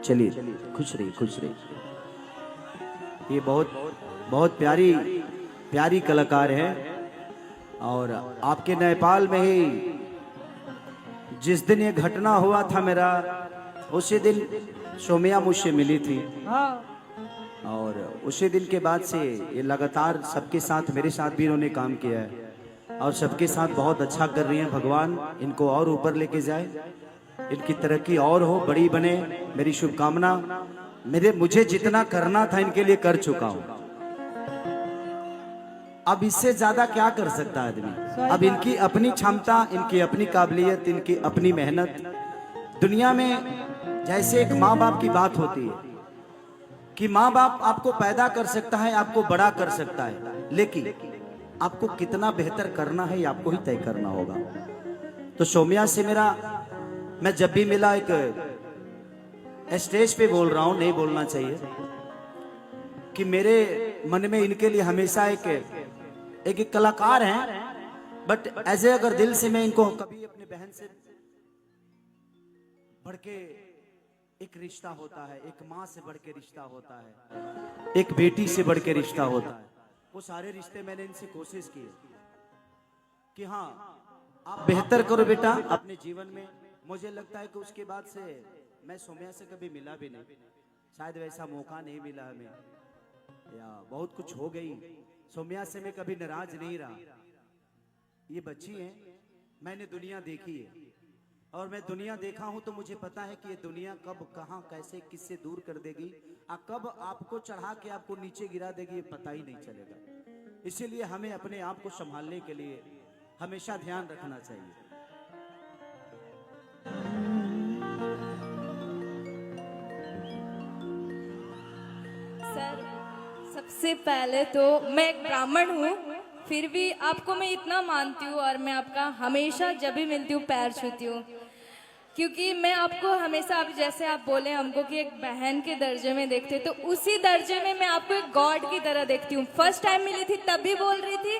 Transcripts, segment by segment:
चलिए खुश रहिए खुश रहिए। ये बहुत बहुत प्यारी प्यारी कलाकार है और आपके नेपाल में ही जिस दिन ये घटना हुआ था मेरा, उसी दिन सोमिया मुझसे मिली थी और उसी दिन के बाद से ये लगातार सबके साथ, मेरे साथ भी इन्होंने काम किया है और सबके साथ बहुत अच्छा कर रही हैं। भगवान इनको और ऊपर लेके जाए, इनकी तरक्की और हो, बड़ी बने, मेरी शुभकामना। मुझे जितना करना था इनके लिए कर चुका हूं, अब इससे ज्यादा क्या कर सकता है आदमी। अब इनकी अपनी क्षमता, इनकी अपनी काबिलियत, इनकी अपनी मेहनत। दुनिया में जैसे एक माँ बाप की बात होती है कि माँ बाप आपको पैदा कर सकता है, आपको बड़ा कर सकता है, लेकिन आपको कितना बेहतर करना है ये आपको ही तय करना होगा। तो सोमिया से मेरा, मैं जब भी मिला, एक स्टेज पे बोल रहा हूं, नहीं बोलना चाहिए, कि मेरे मन में इनके लिए हमेशा एक कलाकार हैं, बट ऐसे अगर दिल से मैं इनको कभी अपने बहन से बढ़ के एक रिश्ता होता है, एक माँ से बढ़ के रिश्ता होता है, एक बेटी से बढ़ के रिश्ता होता है, वो सारे रिश्ते मैंने इनसे कोशिश की कि हाँ आप बेहतर करो बेटा अपने जीवन में। मुझे लगता है कि उसके बाद से मैं सोमिया से कभी मिला भी नहीं, शायद वैसा मौका नहीं मिला हमें, या बहुत कुछ हो गई। सोमिया से मैं कभी नाराज नहीं रहा। ये बच्ची है, मैंने दुनिया देखी है और मैं दुनिया देखा हूं, तो मुझे पता है कि ये दुनिया कब, कहां, कैसे, किससे दूर कर देगी और कब आपको चढ़ा के आपको नीचे गिरा देगी, ये पता ही नहीं चलेगा। इसीलिए हमें अपने आप को संभालने के लिए हमेशा ध्यान रखना चाहिए। सर, सबसे पहले तो मैं एक ब्राह्मण हूँ, फिर भी आपको मैं इतना मानती हूँ और मैं आपका हमेशा जब भी मिलती हूँ पैर छूती हूँ, क्योंकि मैं आपको हमेशा, आप जैसे आप बोले हमको कि एक बहन के दर्जे में देखते, तो उसी दर्जे में मैं आपको एक गॉड की तरह देखती हूँ। फर्स्ट टाइम मिली थी तब भी बोल रही थी,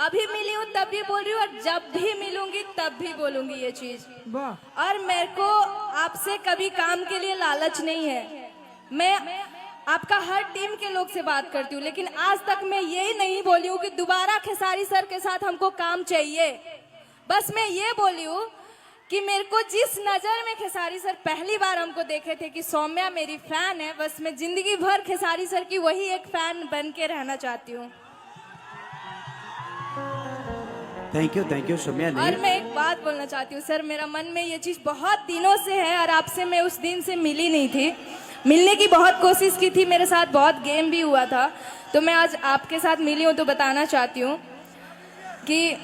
अभी मिली हूँ तब भी बोल रही हूँ, और जब भी मिलूंगी तब भी बोलूंगी ये चीज। और मेरे को आपसे कभी काम के लिए लालच नहीं है, मैं आपका हर टीम के लोग से बात करती हूँ, लेकिन आज तक मैं यही नहीं बोली हूँ कि दोबारा खेसारी सर के साथ हमको काम चाहिए। बस मैं ये बोली हूँ कि मेरे को जिस नज़र में खेसारी सर पहली बार हमको देखे थे कि सौम्या मेरी फैन है, बस मैं जिंदगी भर खेसारी सर की वही एक फैन बन के रहना चाहती हूँ। Thank you Soumya. और मैं एक बात बोलना चाहती हूँ सर, मेरा मन में ये चीज़ बहुत दिनों से है और आपसे मैं उस दिन से मिली नहीं थी, मिलने की बहुत कोशिश की थी, मेरे साथ बहुत गेम भी हुआ था, तो मैं आज आपके साथ मिली हूँ। तो बताना चाहती हूँ कि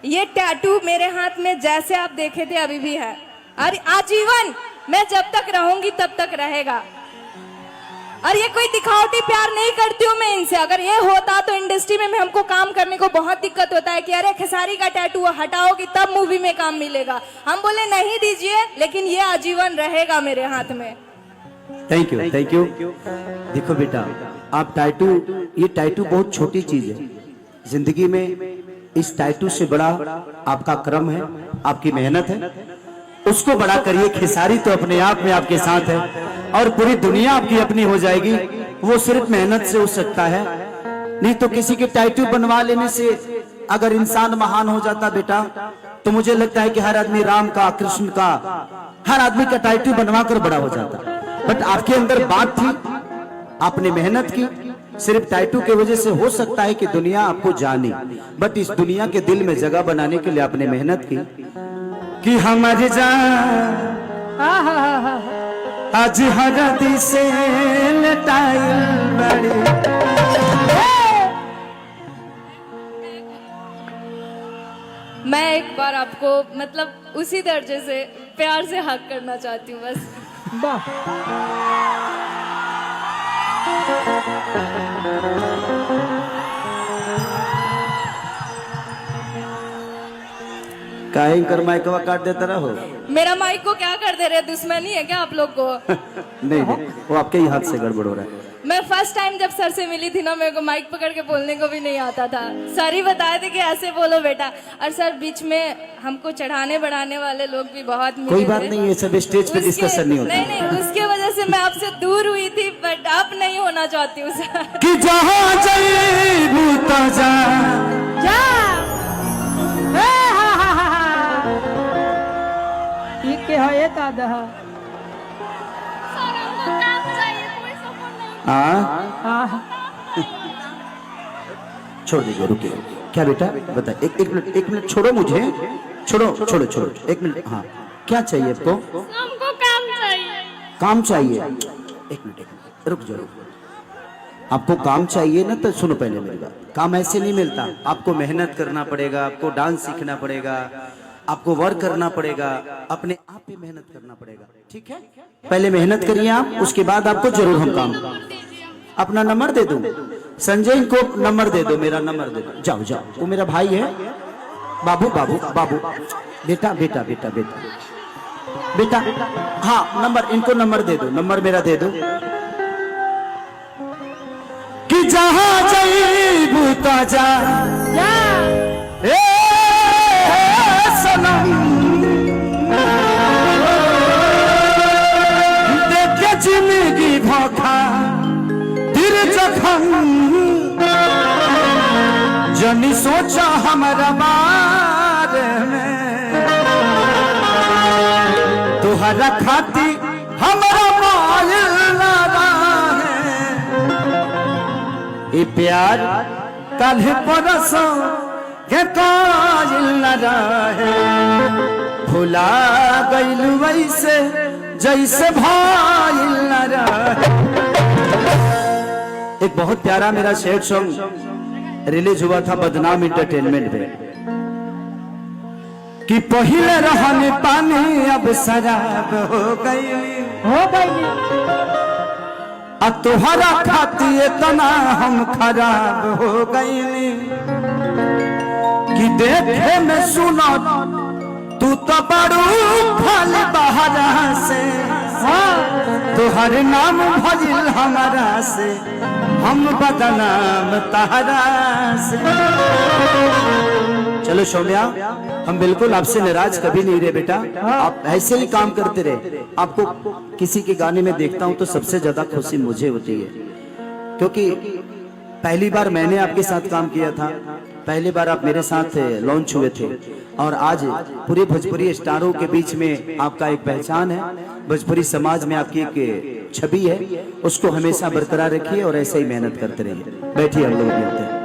ये टैटू मेरे हाथ में जैसे आप देखे थे अभी भी है, और आजीवन मैं जब तक रहूंगी तब तक रहेगा। और ये कोई दिखावटी प्यार नहीं करती हूँ मैं इनसे। अगर ये होता तो इंडस्ट्री में हमको काम करने को बहुत दिक्कत होता है कि अरे खेसारी का टैटू हटाओगी तब मूवी में काम मिलेगा। हम बोले नहीं दीजिए, लेकिन ये आजीवन रहेगा मेरे हाथ में। Thank you. देखो बेटा, आप टैटू, ये टैटू बहुत छोटी चीज है जिंदगी में। इस टैटू से बड़ा आपका कर्म है, आपकी मेहनत है, उसको बड़ा करिए। खेसारी तो अपने आप में आपके साथ है और पूरी दुनिया आपकी अपनी हो जाएगी, वो सिर्फ मेहनत से हो सकता है। नहीं तो किसी के टैटू बनवा लेने से अगर इंसान महान हो जाता बेटा, तो मुझे लगता है कि हर आदमी राम का, कृष्ण का, हर आदमी का टैटू बनवा कर बड़ा हो जाता। बट आपके अंदर बात थी, आपने मेहनत की, सिर्फ टैटू की वजह से हो सकता है कि दुनिया आपको जाने, बट इस दुनिया के दिल में जगह बनाने के लिए आपने मेहनत की कि हमारी जान आज हरदी से बड़ी। मैं एक बार आपको मतलब उसी दर्जे से प्यार से हक करना चाहती हूँ बस। काहे कर माइक काट देता रहो। मेरा माइक को क्या कर दे रहे, दुश्मनी है क्या आप लोग को? नहीं, वो आपके ही हाथ से गड़बड़ हो रहा है। मैं फर्स्ट टाइम जब सर से मिली थी ना, मेरे को माइक पकड़ के बोलने को भी नहीं आता था। सर ही बताए थे कि ऐसे बोलो बेटा, और सर बीच में हमको चढ़ाने बढ़ाने वाले लोग भी बहुत मिले। कोई बात नहीं, ये सब स्टेज पे डिस्कशन नहीं होता। नहीं, उसके वजह से आपसे दूर हुई थी, बट आप नहीं होना चाहती हूँ सर। कि जहाँ जईबू तो जा जा ठीक के है दादा। हाँ छोड़ दीजिए, रुकिए। क्या बेटा बता, एक मिनट छोड़ो मुझे, छोड़ो छोड़ो छोड़ो, एक मिनट। हाँ क्या चाहिए आपको? हमको काम चाहिए। काम चाहिए? एक मिनट रुक जाओ। आपको काम चाहिए ना, तो सुनो पहले मेरी बात। काम ऐसे नहीं मिलता, आपको मेहनत करना पड़ेगा, आपको डांस सीखना पड़ेगा, आपको वर्क करना पड़ेगा, अपने आप पे मेहनत करना पड़ेगा, ठीक है? पहले मेहनत करिए आप, उसके बाद आपको जरूर हम काम। अपना नंबर दे दूं? संजय को नंबर दे दो, मेरा नंबर दे दो। जाओ जाओ, वो मेरा भाई है। बाबू बाबू बाबू, बेटा बेटा बेटा बेटा बेटा, हाँ नंबर, इनको नंबर दे दो, नंबर मेरा दे दो। कि जहाँ जईबू तो जा ए सनम, देख के जिंदगी भोखा दिल जखम, जनी सोचा हमारा बारे में, तुहरा खाती हमारा माल लगा है। ये प्यार कल परसों के कायल लगा है, भुला गइल वैसे जैसे भाई लगा है। एक बहुत प्यारा मेरा शेर सॉन्ग रिलीज हुआ था बदनाम इंटरटेनमेंट पे, कि पहले रहने पानी अब शराब हो गई, अब तुहरा खाती इतना हम खराब हो गई, कि देखे में सुना तू तो बड़ू फल बहरा से, तुहर नाम भजिल हमारा से, हम बदनाम तहरा से। चलो सौम्या, हम बिल्कुल आपसे नाराज कभी नहीं रहे बेटा, आप ऐसे ही काम करते रहे। आपको किसी के गाने में देखता हूँ तो सबसे ज्यादा खुशी मुझे होती है, क्योंकि पहली बार मैंने आपके साथ काम किया था, पहली बार आप मेरे साथ लॉन्च हुए थे, और आज पूरे भोजपुरी स्टारों के बीच में आपका एक पहचान है, भोजपुरी समाज में आपकी एक छवि है, उसको हमेशा बरकरार रखिए और ऐसे ही मेहनत करते रहिए। बैठिए, हम लोग मिलते हैं।